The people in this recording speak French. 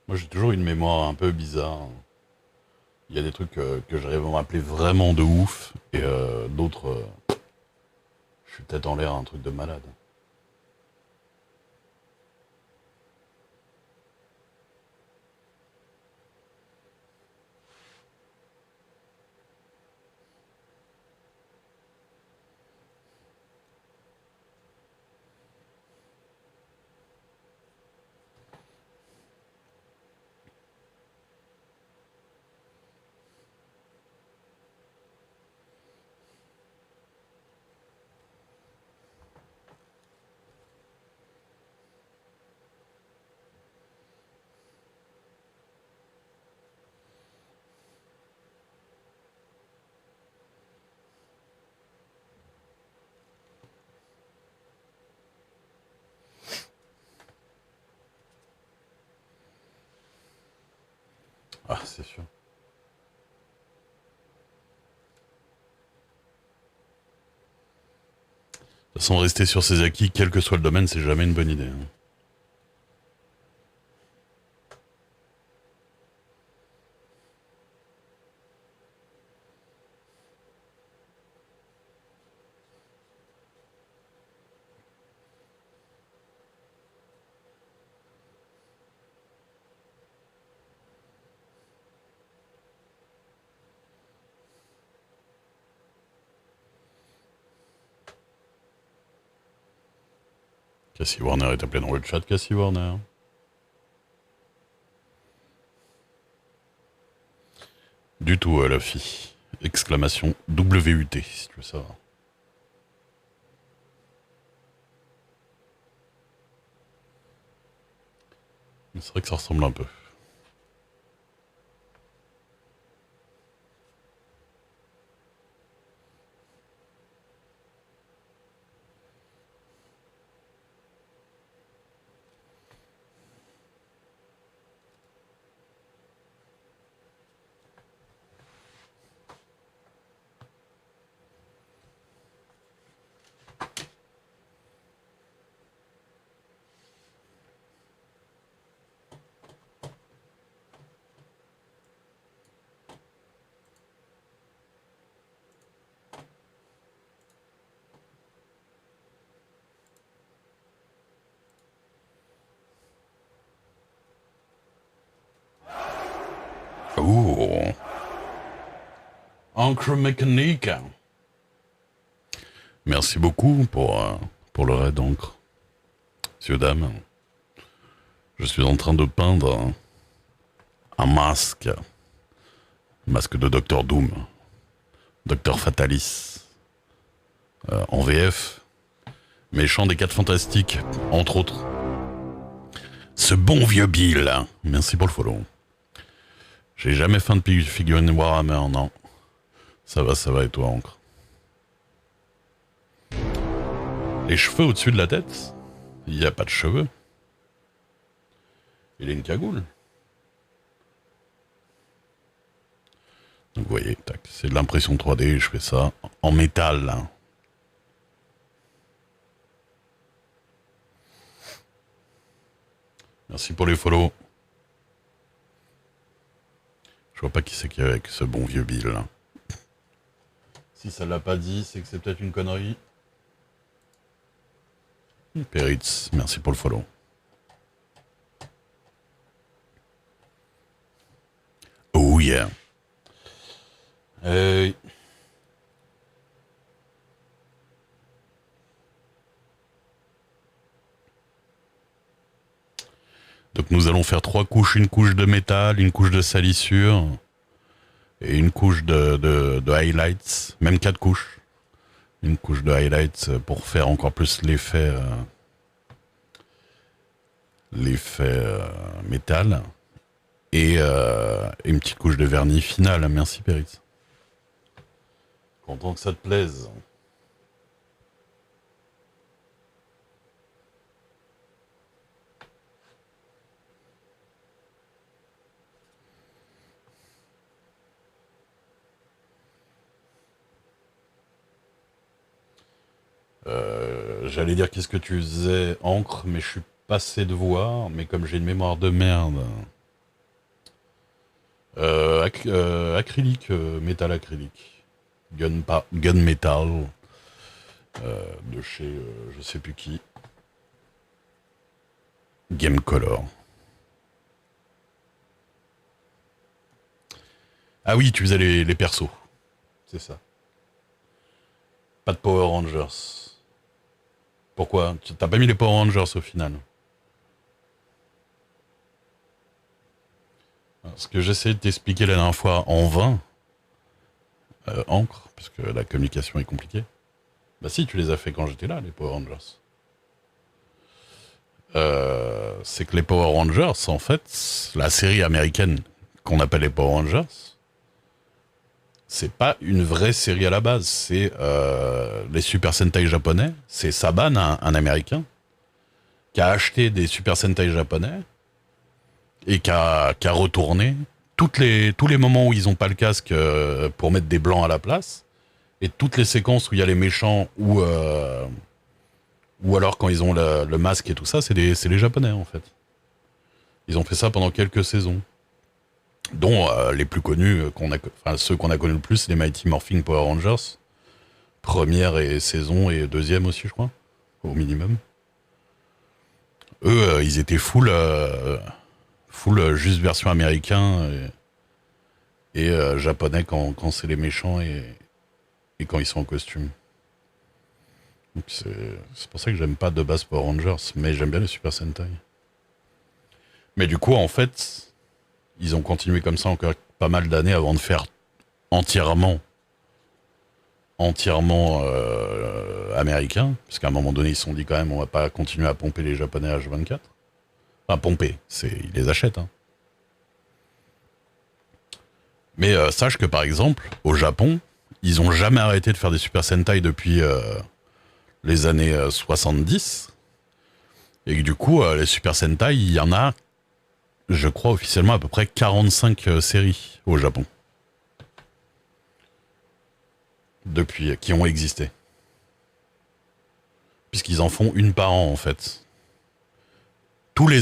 Moi, j'ai toujours une mémoire un peu bizarre. Il y a des trucs que j'arrive à me rappeler vraiment de ouf, et d'autres, je suis peut-être en l'air un truc de malade. Ah, c'est sûr. De toute façon, rester sur ses acquis, quel que soit le domaine, c'est jamais une bonne idée, hein. Cassie Warner est appelé dans le chat, Cassie Warner. Du tout, la fille. Exclamation WUT, si tu veux savoir. Mais c'est vrai que ça ressemble un peu. Ouh, encre mécanique. Merci beaucoup pour le raid d'encre. Messieurs, dames, je suis en train de peindre un masque de Docteur Doom, Docteur Fatalis, en VF, méchant des 4 Fantastiques, entre autres. Ce bon vieux Bill, merci pour le follow. J'ai jamais fait de figurine Warhammer, non. Ça va, et toi, encre? Les cheveux au-dessus de la tête? Il n'y a pas de cheveux. Il a une cagoule. Donc vous voyez, tac, c'est de l'impression 3D, je fais ça en métal. Merci pour les follow. Je vois pas qui c'est qui est avec ce bon vieux Bill. Si ça l'a pas dit, c'est que c'est peut-être une connerie. Peritz, merci pour le follow. Oh yeah. Hey. Donc nous allons faire 3 couches, une couche de métal, une couche de salissure et une couche de highlights, même 4 couches. Une couche de highlights pour faire encore plus l'effet métal et une petite couche de vernis final. Merci Péritz. Content que ça te plaise. J'allais dire qu'est-ce que tu faisais, encre, mais je suis passé de voir, mais comme j'ai une mémoire de merde, Acrylique, métal acrylique. Gun metal, de chez je sais plus qui. Game Color. Ah oui, tu faisais les persos. C'est ça. Pas de Power Rangers. Pourquoi? T'as pas mis les Power Rangers au final? Ce que j'essayais de t'expliquer la dernière fois en vain, encre, parce que la communication est compliquée. Bah si, tu les as fait quand j'étais là, les Power Rangers. C'est que les Power Rangers, en fait, la série américaine qu'on appelle les Power Rangers, c'est pas une vraie série à la base. C'est les Super Sentai japonais. C'est Saban, un Américain, qui a acheté des Super Sentai japonais et qui a retourné tous les moments où ils ont pas le casque pour mettre des blancs à la place, et toutes les séquences où il y a les méchants ou alors quand ils ont le masque et tout ça, c'est les japonais en fait. Ils ont fait ça pendant quelques saisons, dont les plus connus, enfin ceux qu'on a connus le plus, c'est les Mighty Morphin Power Rangers, première et saison et deuxième aussi je crois, au minimum. Eux, ils étaient full juste version américain et japonais quand c'est les méchants et quand ils sont en costume. Donc c'est pour ça que j'aime pas de base Power Rangers, mais j'aime bien les Super Sentai. Mais du coup, en fait, ils ont continué comme ça encore pas mal d'années avant de faire entièrement, entièrement américain, parce qu'à un moment donné, ils se sont dit quand même, on va pas continuer à pomper les Japonais H24. Enfin, pomper, ils les achètent. Hein. Mais sache que par exemple, au Japon, ils ont jamais arrêté de faire des Super Sentai depuis les années 70. Et que du coup, les Super Sentai, il y en a, je crois officiellement, à peu près 45 séries au Japon. Depuis, qui ont existé. Puisqu'ils en font une par an, en fait. Tous les